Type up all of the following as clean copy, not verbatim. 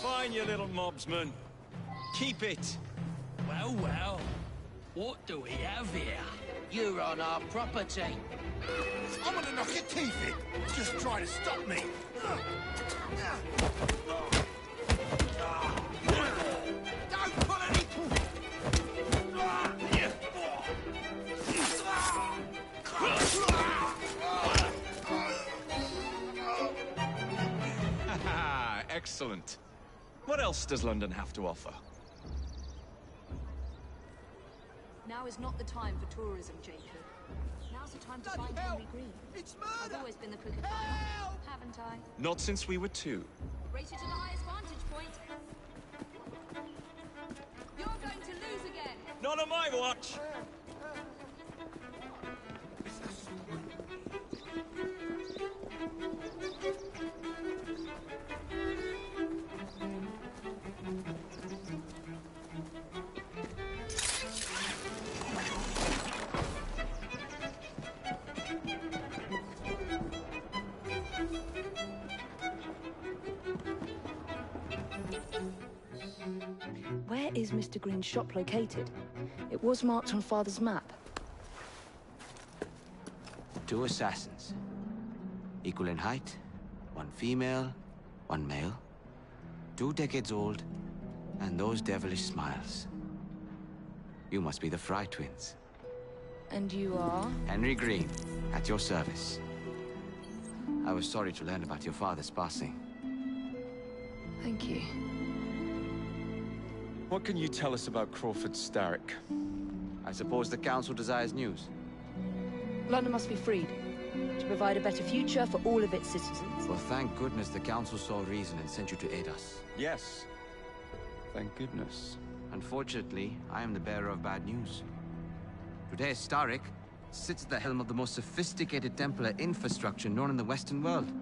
Fine, you little mobsman. Keep it. Well, well. What do we have here? You're on our property. I'm gonna knock your teeth in. Just try to stop me. Don't pull any... Haha, excellent. What else does London have to offer? Now is not the time for tourism, Jacob. Now's the time to find Henry Green. It's I've murder! always been the crooked one, haven't I? Not since we were two. Race you to the highest vantage point. You're going to lose again. Not on my watch! Where is Mr. Green's shop located? It was marked on Father's map. 2 assassins. Equal in height. 1 female, 1 male. 2 decades old, and those devilish smiles. You must be the Fry twins. And you are? Henry Green, at your service. I was sorry to learn about your father's passing. Thank you. What can you tell us about Crawford Starrick? I suppose the Council desires news. London must be freed, to provide a better future for all of its citizens. Well, thank goodness the Council saw reason and sent you to aid us. Yes. Thank goodness. Unfortunately, I am the bearer of bad news. Today, Starrick sits at the helm of the most sophisticated Templar infrastructure known in the Western world.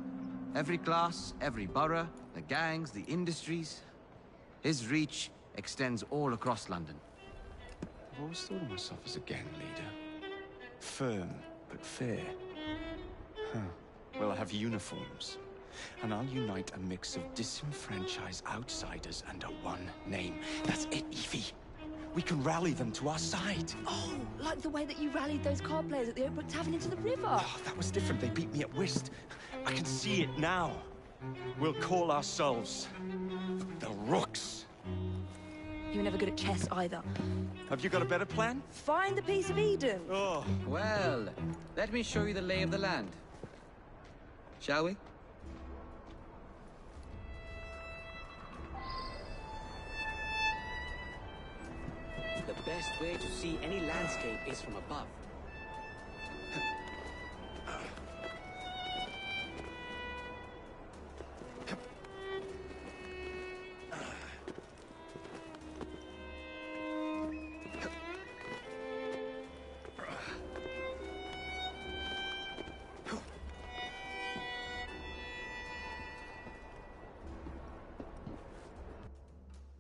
Every class, every borough, the gangs, the industries. His reach extends all across London. I've always thought of myself as a gang leader. Firm, but fair. Huh. Well, I have uniforms. And I'll unite a mix of disenfranchised outsiders under one name. That's it, Evie. We can rally them to our side. Oh, like the way that you rallied those card players at the Oakbrook Tavern into the river. Oh, that was different. They beat me at whist. I can see it now. We'll call ourselves the Rooks. You were never good at chess either. Have you got a better plan? Find the piece of Eden. Oh. Well, let me show you the lay of the land. Shall we? The best way to see any landscape is from above.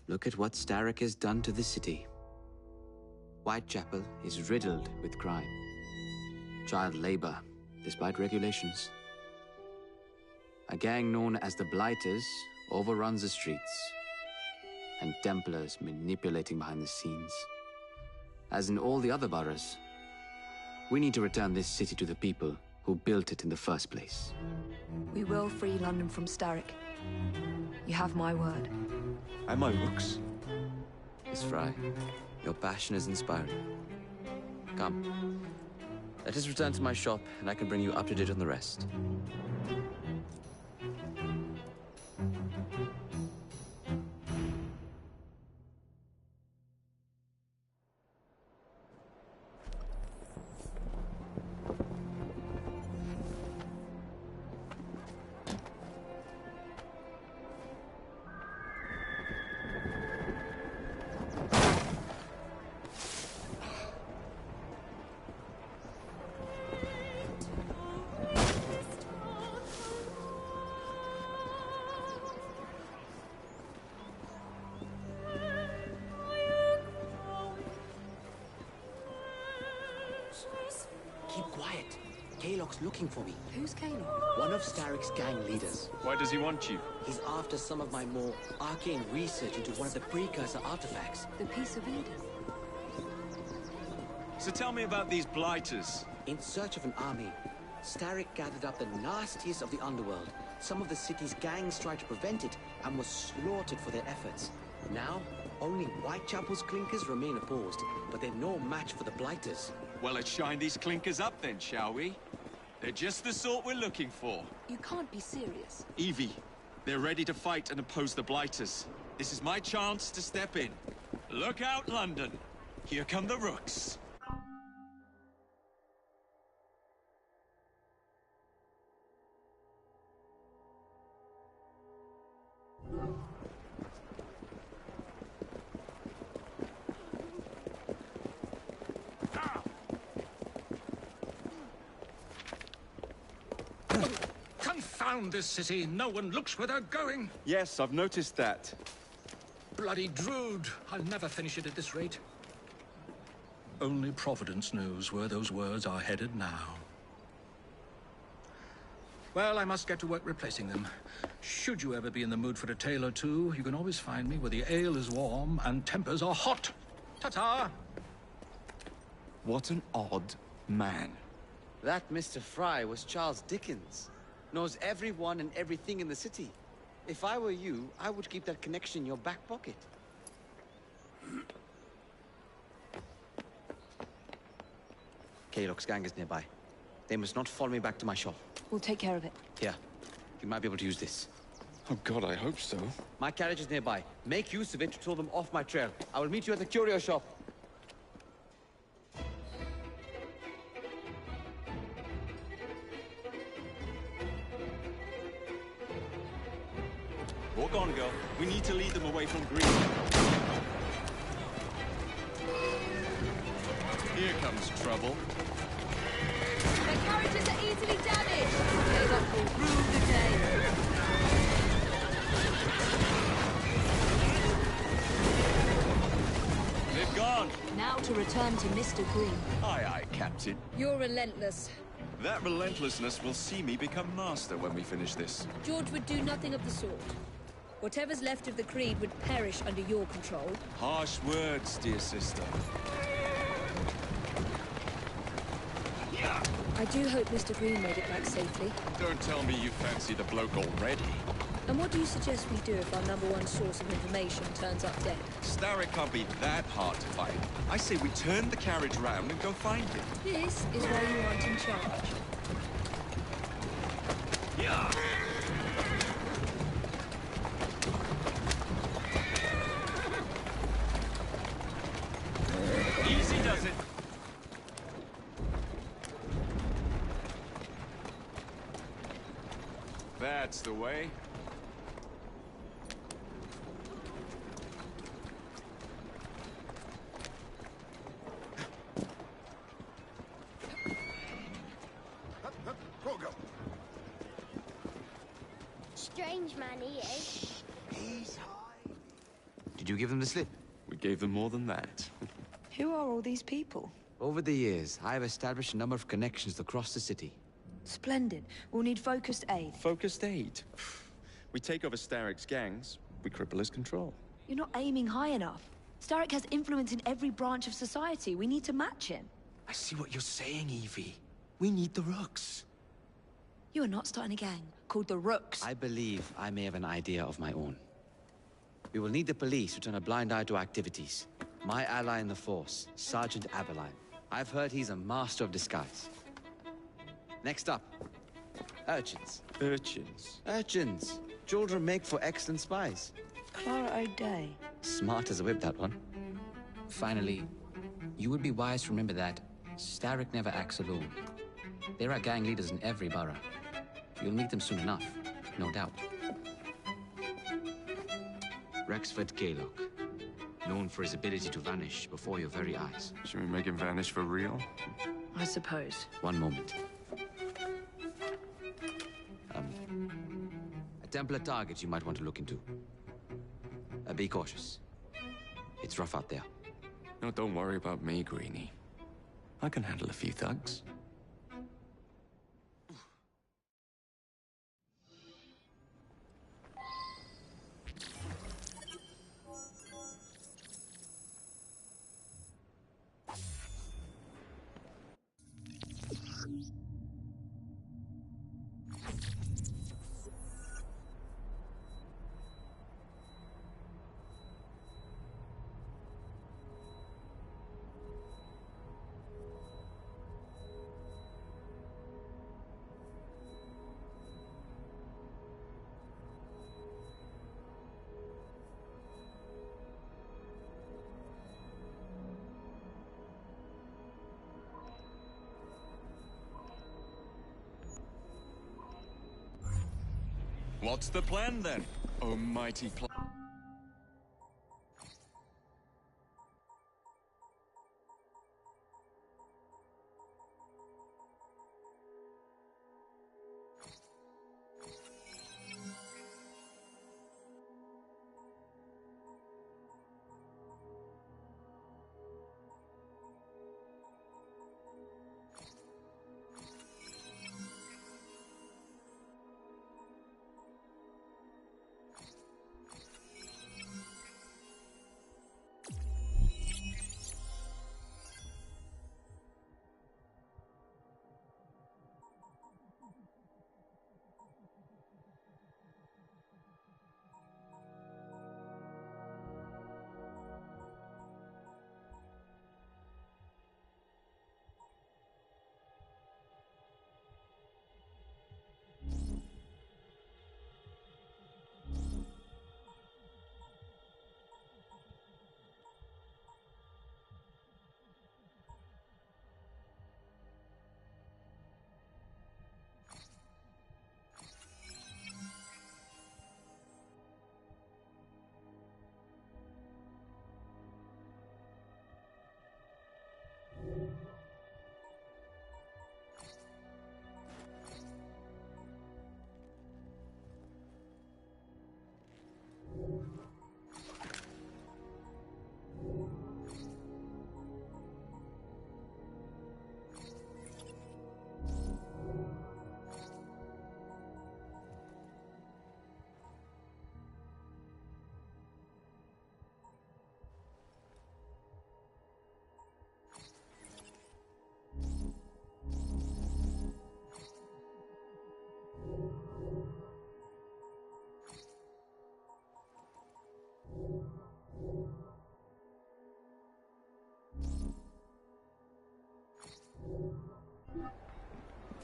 Look at what Starrick has done to the city. Whitechapel is riddled with crime. Child labor, despite regulations. A gang known as the Blighters overruns the streets, and Templars manipulating behind the scenes. As in all the other boroughs, we need to return this city to the people who built it in the first place. We will free London from Starrick. You have my word. And my Rooks. Miss Fry, your passion is inspiring. Come, let us return to my shop, and I can bring you up to date on the rest. Kalok's looking for me. Who's Kalok? One of Starrick's gang leaders. Why does he want you? He's after some of my more arcane research into one of the precursor artifacts. The Piece of Eden. So tell me about these blighters. In search of an army, Starrick gathered up the nastiest of the underworld. Some of the city's gangs tried to prevent it and were slaughtered for their efforts. Now, only Whitechapel's clinkers remain opposed, but they're no match for the blighters. Well, let's shine these clinkers up then, shall we? They're just the sort we're looking for. You can't be serious. Evie, they're ready to fight and oppose the blighters. This is my chance to step in. Look out, London. Here come the rooks. Confound this city. No one looks where they're going. Yes, I've noticed that. Bloody Drood. I'll never finish it at this rate. Only Providence knows where those words are headed now. Well, I must get to work replacing them. Should you ever be in the mood for a tale or two, you can always find me where the ale is warm and tempers are hot. Ta-ta! What an odd man. That Mr. Fry was Charles Dickens. Knows everyone and everything in the city. If I were you, I would keep that connection in your back pocket. Kalok's gang is nearby. They must not follow me back to my shop. We'll take care of it. Here, you might be able to use this. Oh God, I hope so. My carriage is nearby. Make use of it to throw them off my trail. I will meet you at the curio shop. Walk on, girl. We need to lead them away from Green. Here comes trouble. Their carriages are easily damaged. Kalok will rule the day. They've gone. Now to return to Mr. Green. Aye, aye, Captain. You're relentless. That relentlessness will see me become master when we finish this. George would do nothing of the sort. Whatever's left of the Creed would perish under your control. Harsh words, dear sister. I do hope Mr. Green made it back safely. Don't tell me you fancy the bloke already. And what do you suggest we do if our #1 source of information turns up dead? Starrick can't be that hard to find. I say we turn the carriage round and go find him. This is why you aren't in charge. Easy does it. That's the way. Go, go. Strange man he is. He's high. Did you give them the slip? We gave them more than that. Who are all these people? Over the years, I have established a number of connections across the city. Splendid. We'll need focused aid. Focused aid. We take over Starrick's gangs, we cripple his control. You're not aiming high enough. Starrick has influence in every branch of society. We need to match him. I see what you're saying, Evie. We need the rooks. You are not starting a gang called the Rooks. I believe I may have an idea of my own. We will need the police to turn a blind eye to activities. My ally in the force, Sergeant Aberline. I've heard he's a master of disguise. Next up, urchins. Urchins? Urchins. Children make for excellent spies. Clara O'Day. Smart as a whip, that one. Finally, you would be wise to remember that Starrick never acts alone. There are gang leaders in every borough. You'll meet them soon enough, no doubt. Rexford Kalok, known for his ability to vanish before your very eyes. Should we make him vanish for real? I suppose. One moment. A Templar target you might want to look into. Be cautious. It's rough out there. No, don't worry about me, Greenie. I can handle a few thugs. What's the plan then, oh mighty plan?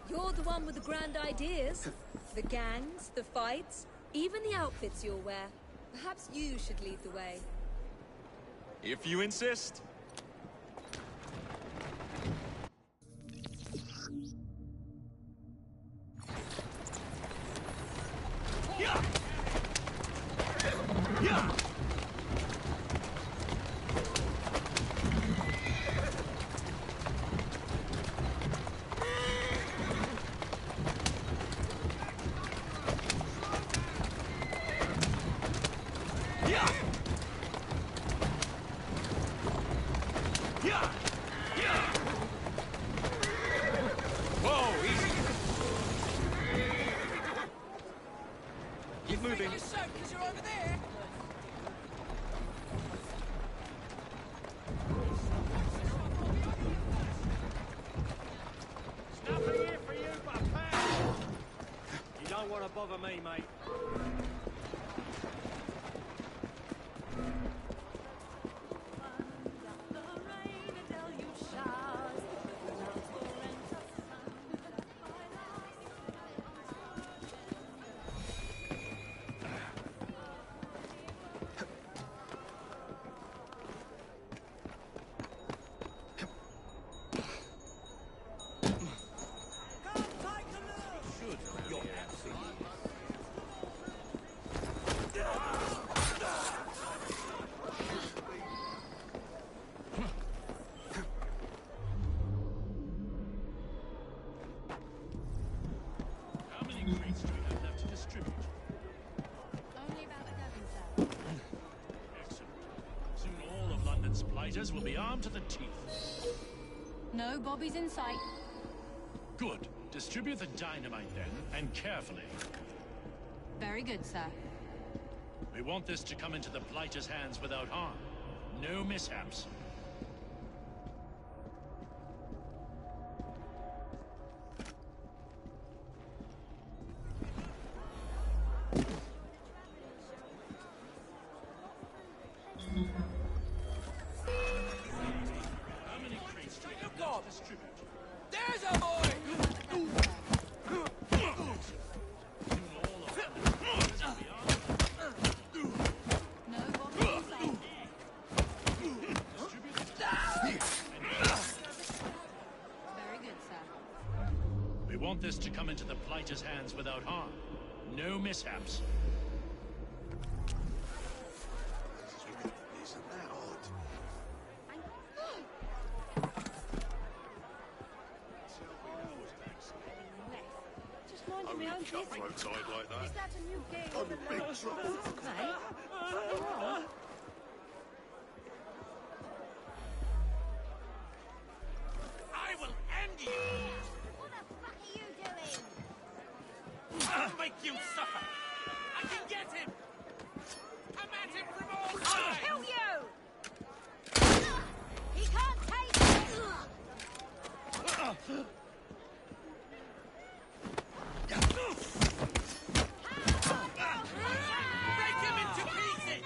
You're the one with the grand ideas. The gangs, the fights, even the outfits you'll wear. Perhaps you should lead the way. If you insist. Yeah! Yeah! Keep moving. You're soaked because you're over there. Nothing here for you but a pound. You don't want to bother me, mate. Will be armed to the teeth. No bobbies in sight. Good. Distribute the dynamite then, and carefully. Very good, sir. We want this to come into the Blighter's hands without harm. No mishaps. This to come into the Blighter's hands without harm. No mishaps. Isn't that odd? Just minding my own business. Roadside like that. Is that a new game? I'm in big trouble. Mate, something wrong? I will end you! What the fuck are you doing? I'll make you suffer! I can get him! Come at him from all sides! Kill you! He can't take it! Break him into pieces!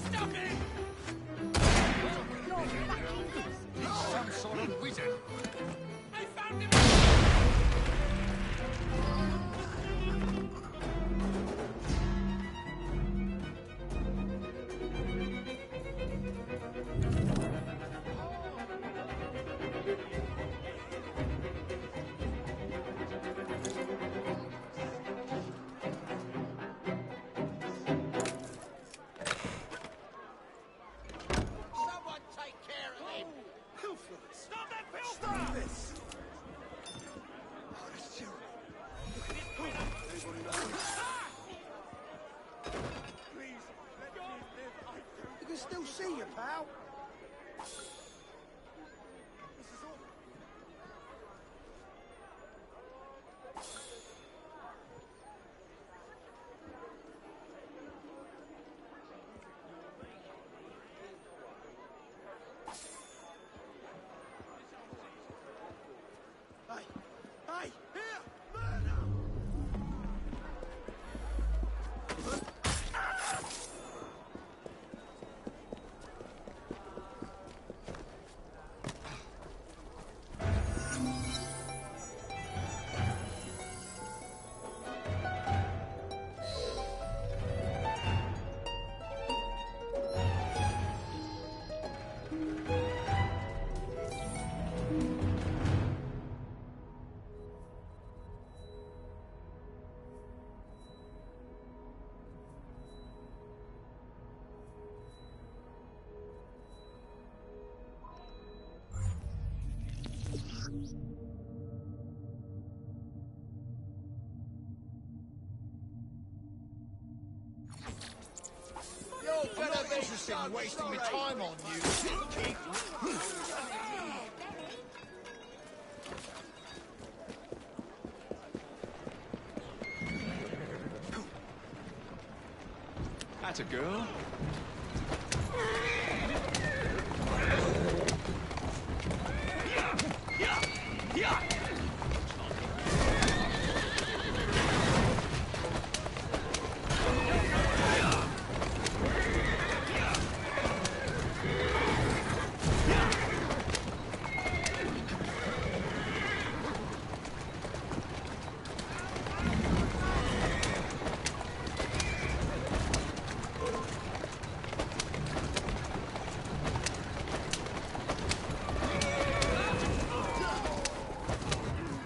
Stop him! He's some sort of wizard. I found him! Someone take care of him! Pilferers. Stop that Stop pilfer! this! Oh, that's terrible. Anybody know? Please, let me live. You can still see you, pal. This is all. Hey! Hey! Here! Murder! You're better be interested in wasting my time on you, Syndicate. That's a girl.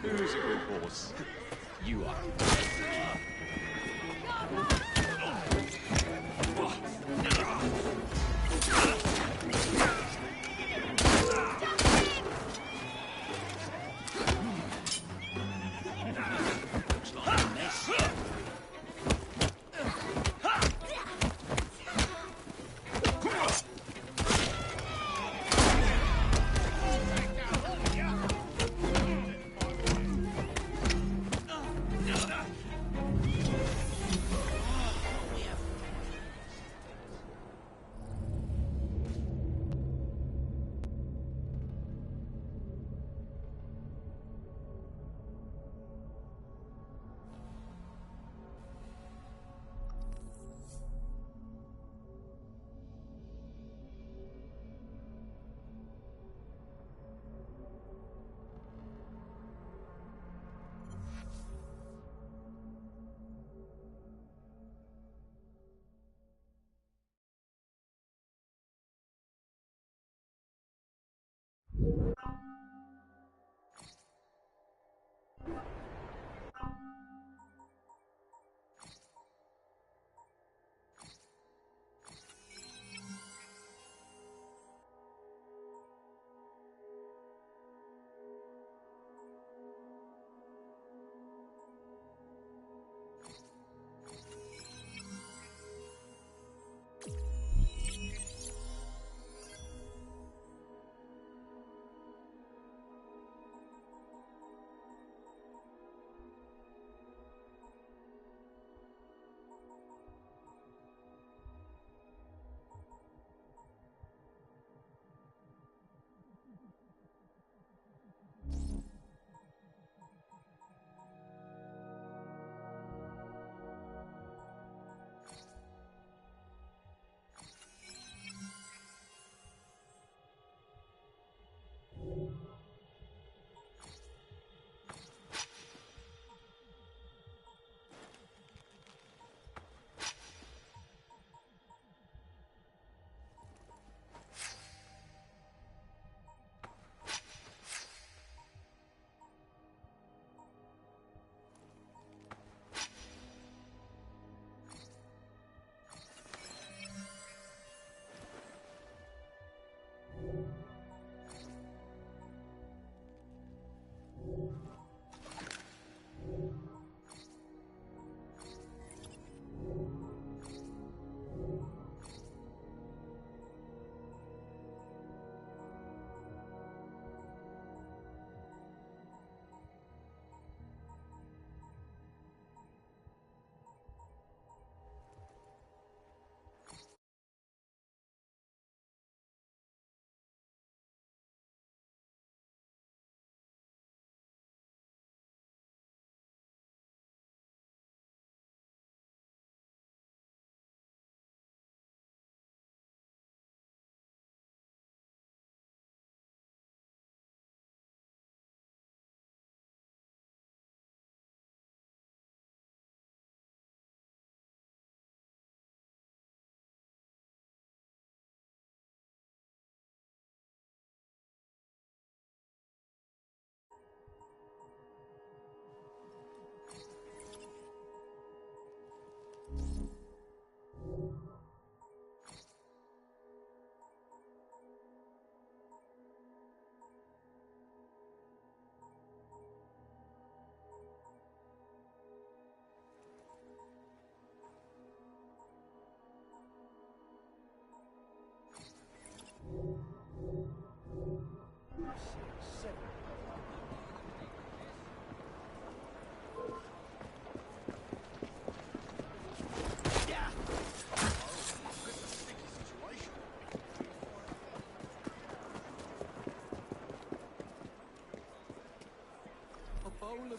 Who's a good horse? You are.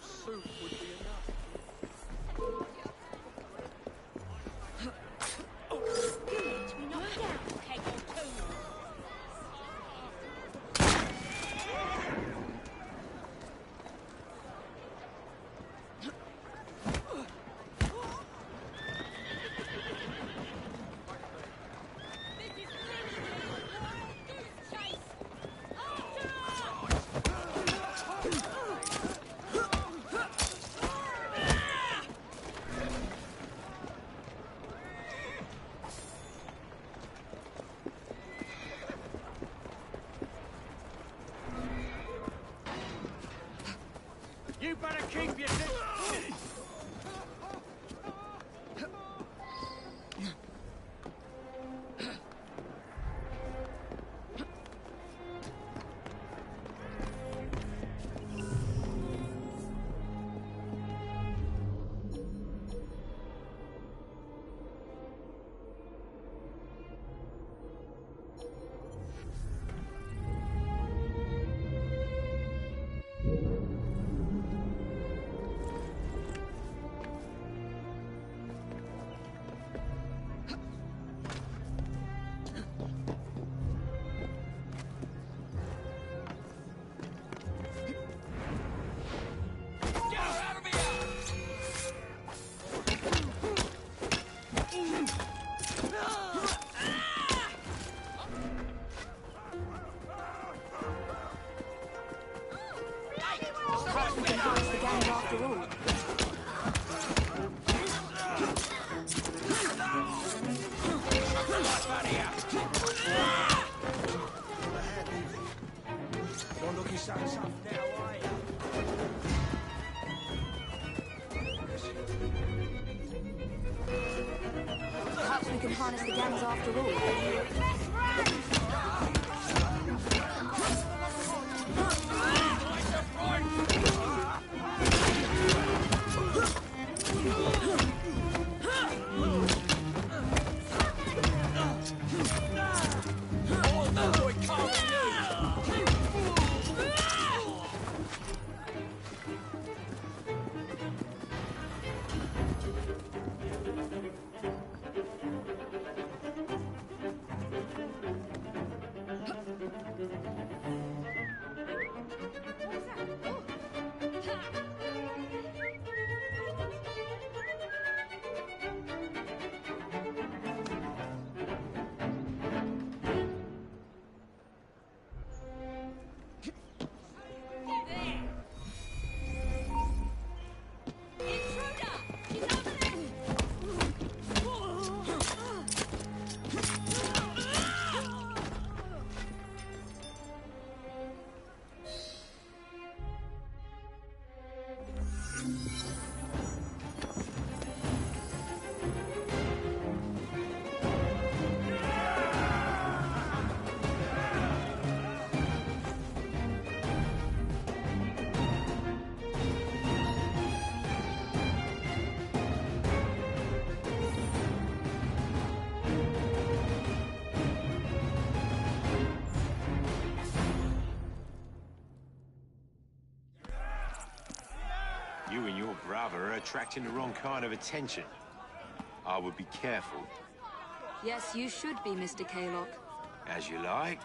soup would be enough. Good, we knocked down a keg or two. You better keep your distance. Perhaps we can harness the gang after all. You're looking so tough now, are you? Perhaps we can harness the gangs after all. You and your brother are attracting the wrong kind of attention. I would be careful. Yes, you should be, Mr. Kaylock. As you like.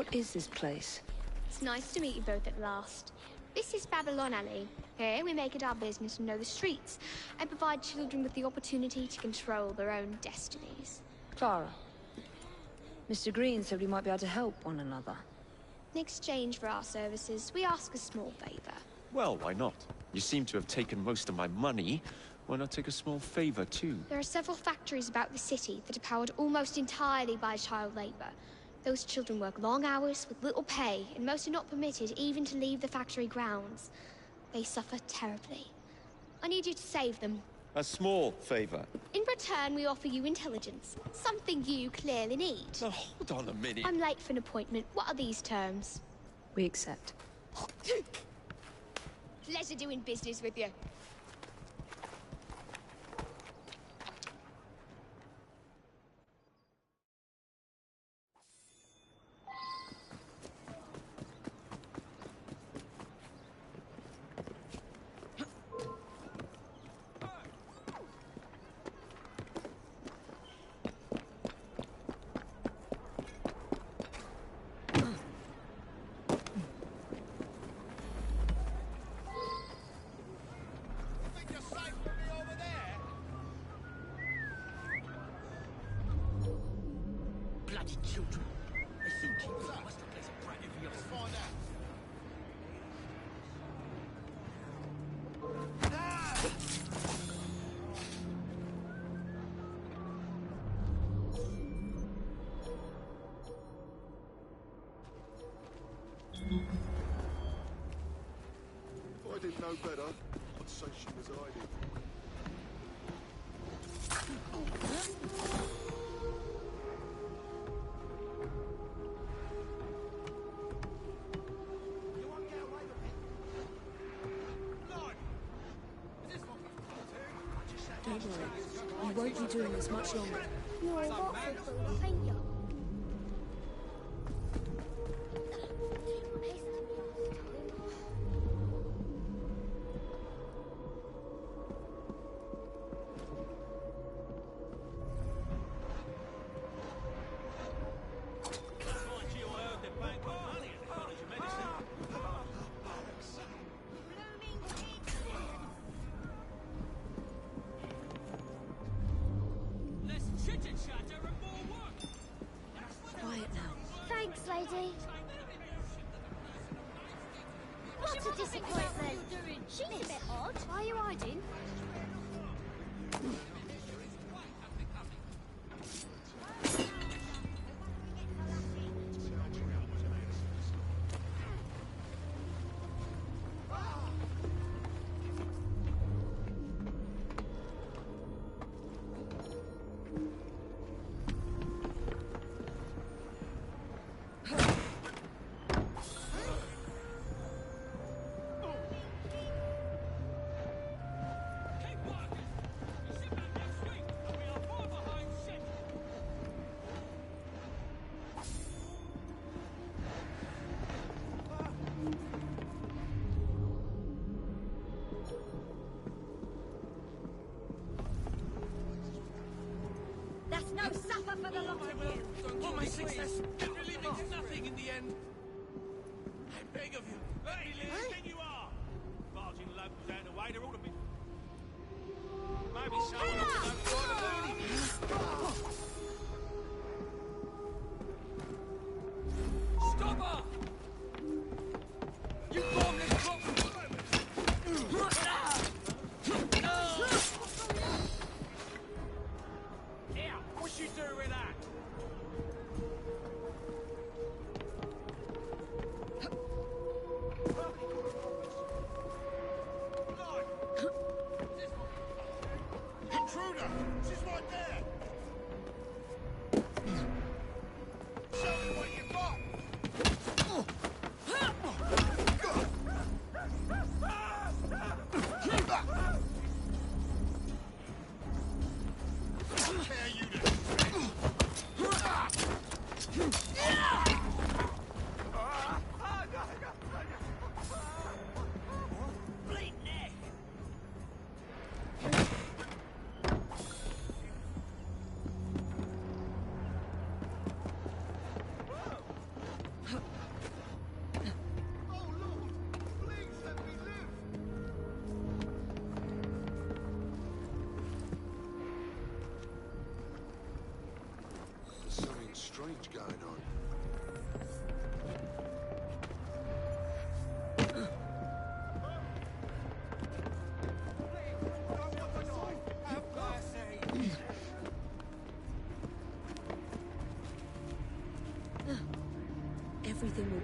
What is this place? It's nice to meet you both at last. This is Babylon Alley. Here we make it our business to know the streets and provide children with the opportunity to control their own destinies. Clara. Mr. Green said we might be able to help one another. In exchange for our services, we ask a small favor. Well, why not? You seem to have taken most of my money. Why not take a small favor, too? There are several factories about the city that are powered almost entirely by child labor. Those children work long hours with little pay, and most are not permitted even to leave the factory grounds. They suffer terribly. I need you to save them. A small favor. In return, we offer you intelligence, something you clearly need. Now, hold on a minute. I'm late for an appointment. What are these terms? We accept. Pleasure doing business with you. Bloody children. They think he must have placed a brat every other. Find out. If I didn't know better, I'd say she was hiding. Don't worry. You won't be doing this much longer. You're a Watford fool, ain't you? Quiet now. Thanks, lady. What a disappointment. She's a bit odd. Why are you hiding? That's no supper for the lot of you. What my success? You're leaving to nothing in the end. I beg of you. Let me live. Then you are. Barging locals out of the way, they're all a bit. Maybe someone will know what Stop her! You formless crop! Here, what's she do with that?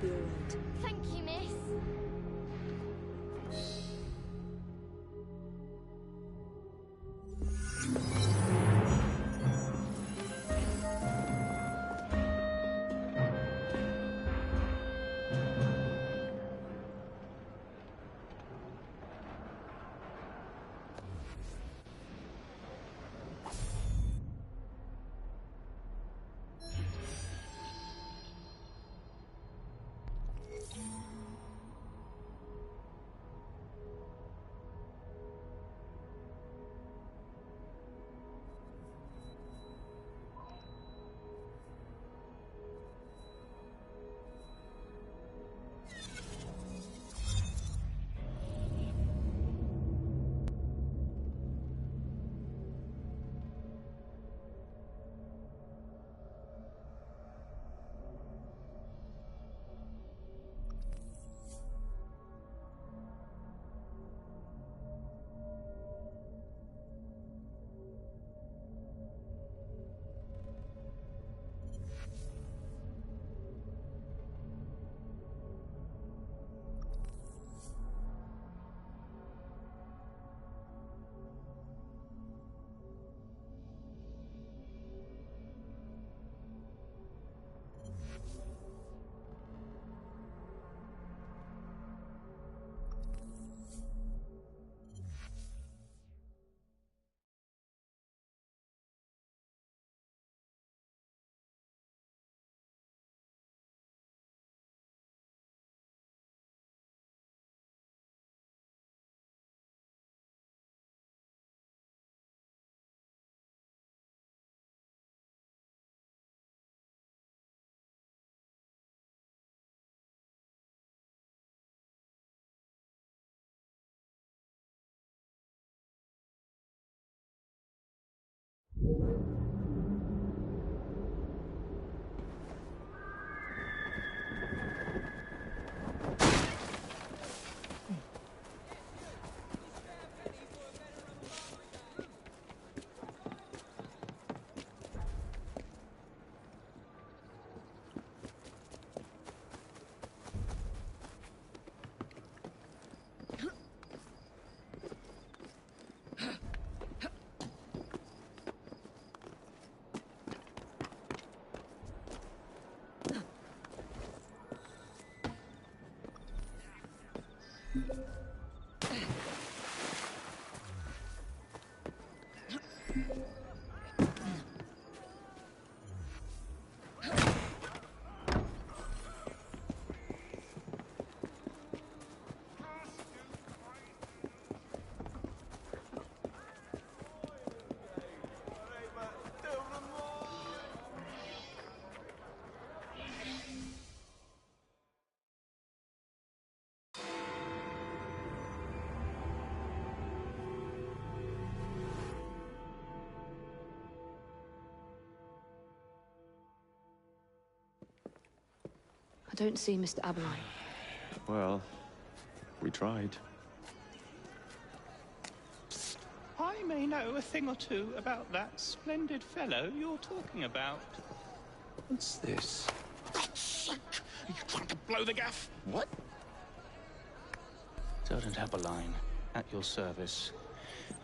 be all right. Thank you, miss. I don't see Mr. Aberline. Well, we tried. I may know a thing or two about that splendid fellow you're talking about. What's this? God's sake! Are you trying to blow the gaff? What? Sergeant Aberline, at your service.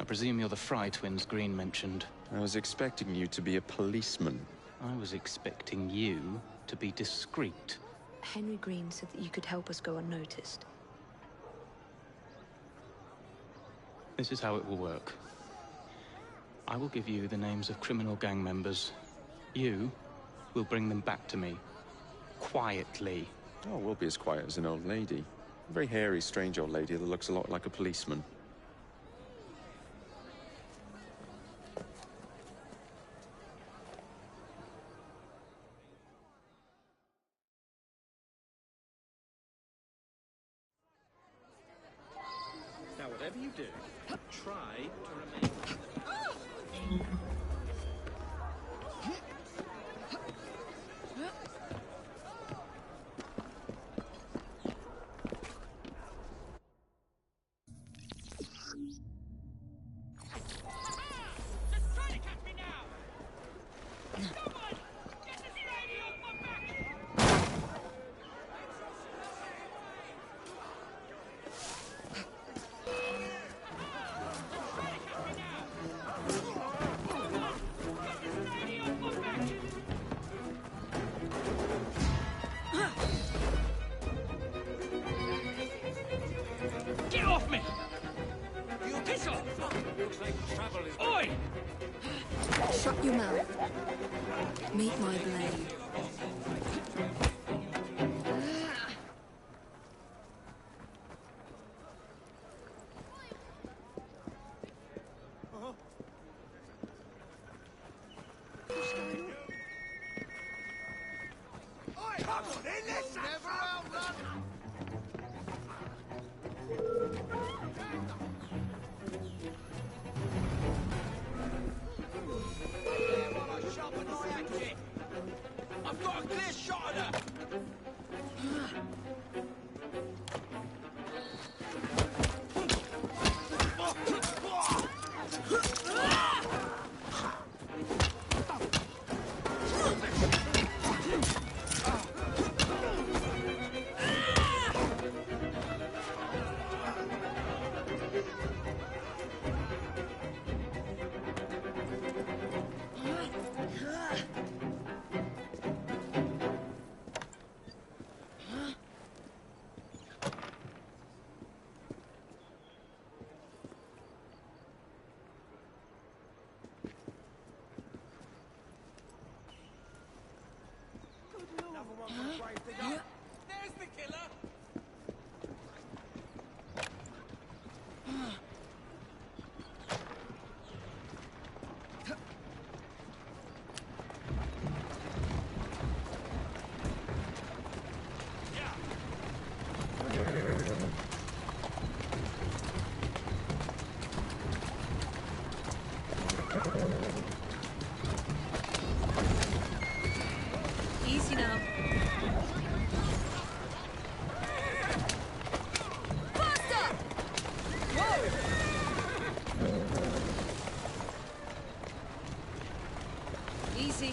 I presume you're the Fry twins Green mentioned. I was expecting you to be a policeman. I was expecting you to be discreet. Henry Green said that you could help us go unnoticed. This is how it will work. I will give you the names of criminal gang members. You will bring them back to me. Quietly. Oh, we'll be as quiet as an old lady. A very hairy, strange old lady that looks a lot like a policeman. Now, whatever you do, try to remain... Your mouth. Meet my blade. Come on, then, let's never outrun. I've got a clear shot at her! There's the killer! Easy now. Faster! Whoa! Easy.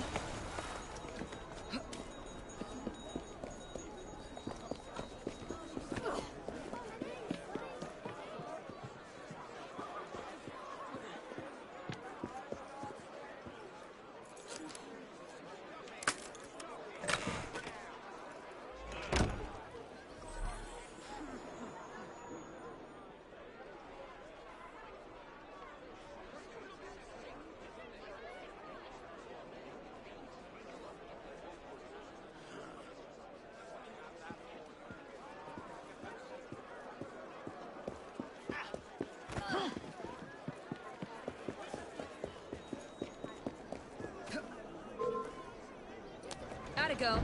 Gotta go.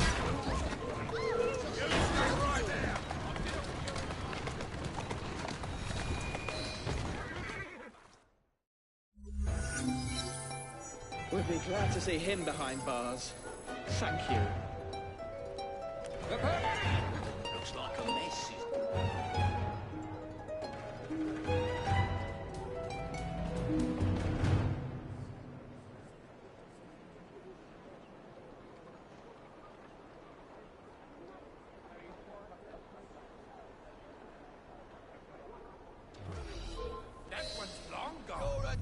We'll be glad to see him behind bars. Thank you. Looks like a mess. That one's long gone.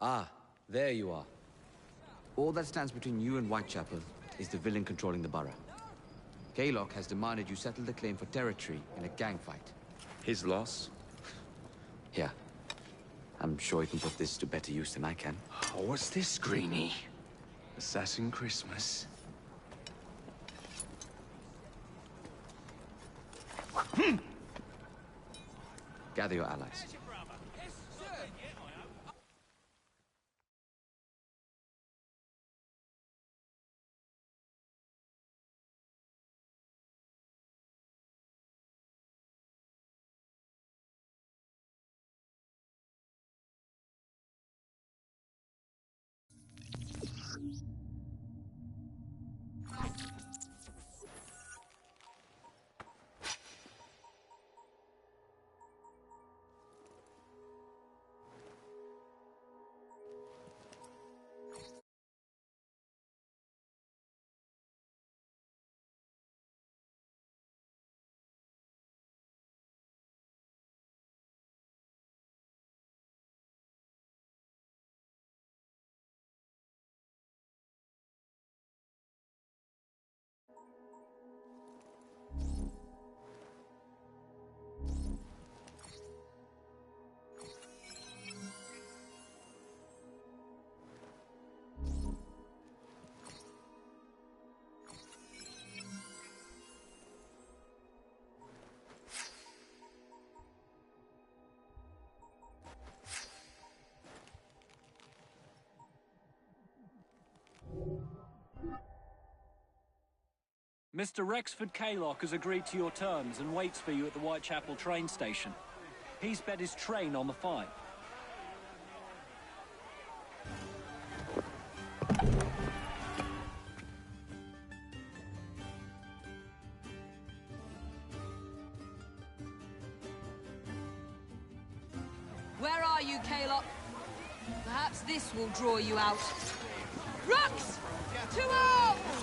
Ah, there you are. All that stands between you and Whitechapel is the villain controlling the borough. Kaylock has demanded you settle the claim for territory in a gang fight. His loss? Here. I'm sure you can put this to better use than I can. Oh, what's this, Greenie? Assassin Christmas? Gather your allies. Mr. Rexford Kaylock has agreed to your terms and waits for you at the Whitechapel train station. He's bet his train on the fight. Where are you, Kaylock? Perhaps this will draw you out. Rux! To arms!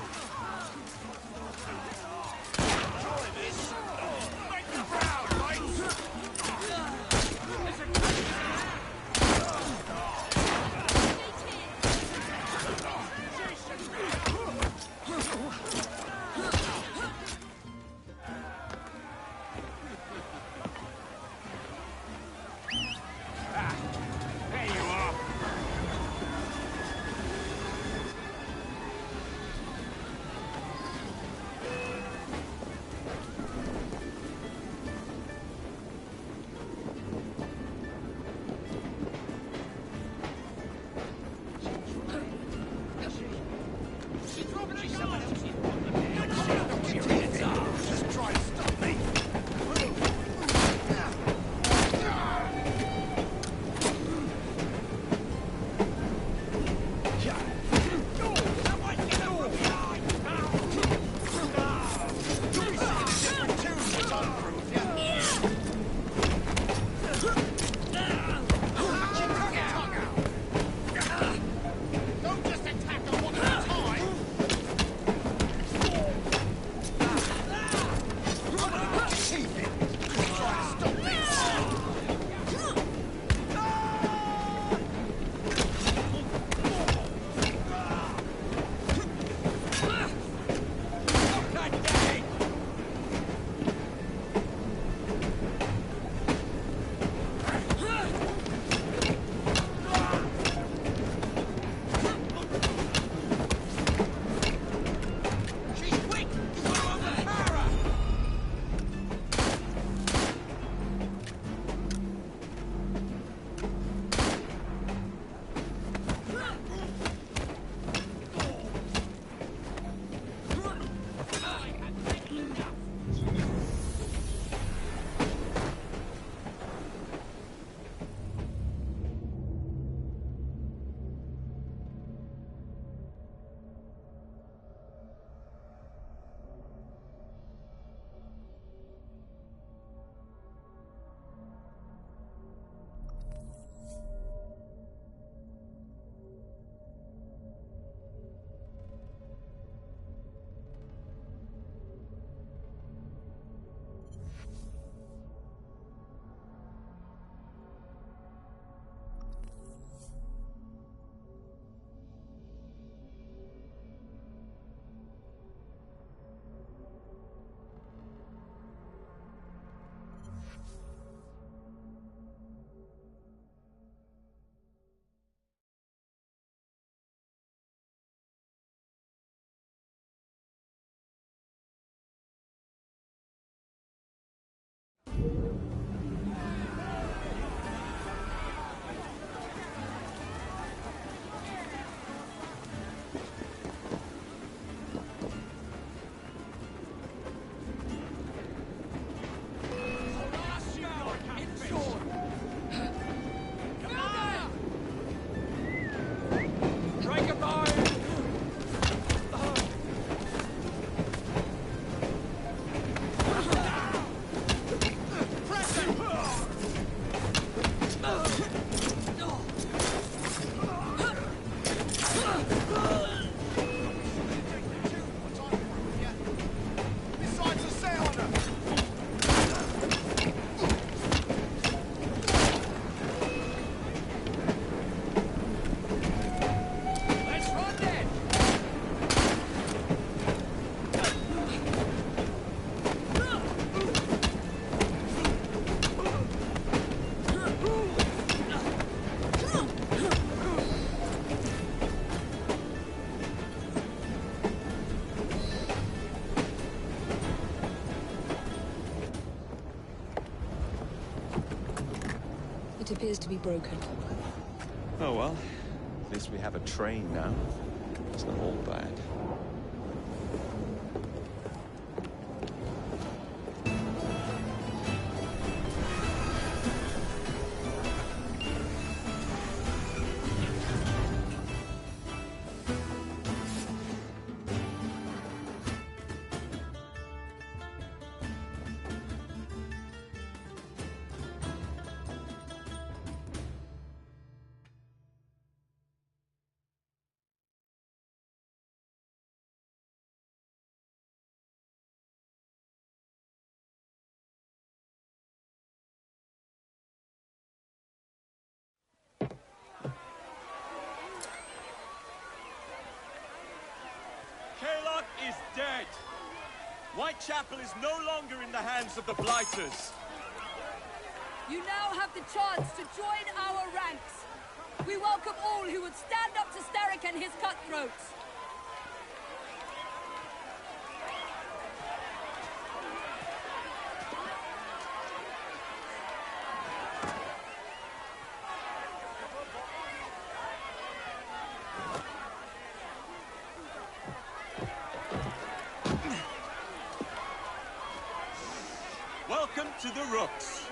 It appears to be broken. Oh well, at least we have a train now. It's not all bad. Kaylock is dead. Whitechapel is no longer in the hands of the Blighters. You now have the chance to join our ranks. We welcome all who would stand up to Starrick and his cutthroats. Welcome to the Rooks.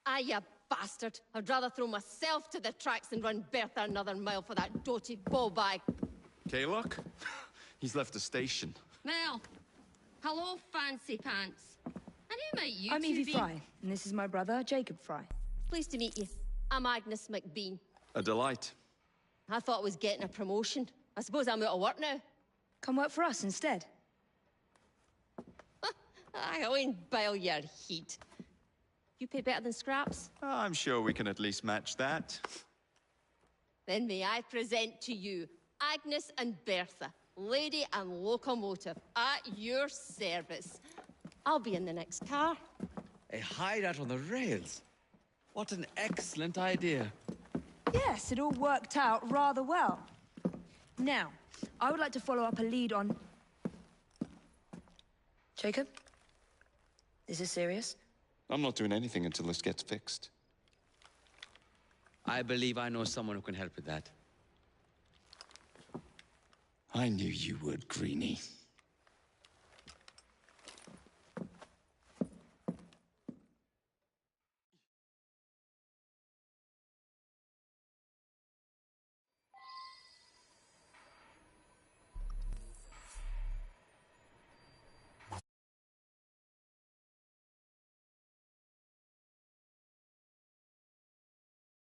Ah, you bastard. I'd rather throw myself to the tracks than run Bertha another mile for that doted ball-bag. Kaylock? He's left the station. Well, hello, fancy pants. And who might you I'm two Evie be? Fry, and this is my brother, Jacob Fry. Pleased to meet you. I'm Agnes McBean. A delight. I thought I was getting a promotion. I suppose I'm out of work now. Come work for us instead. I won't bile your heat. You pay better than scraps? I'm sure we can at least match that. Then may I present to you Agnes and Bertha, lady and locomotive, at your service. I'll be in the next car. A hideout on the rails. What an excellent idea. Yes, it all worked out rather well. Now, I would like to follow up a lead on... Jacob? Is this serious? I'm not doing anything until this gets fixed. I believe I know someone who can help with that. I knew you would, Greenie.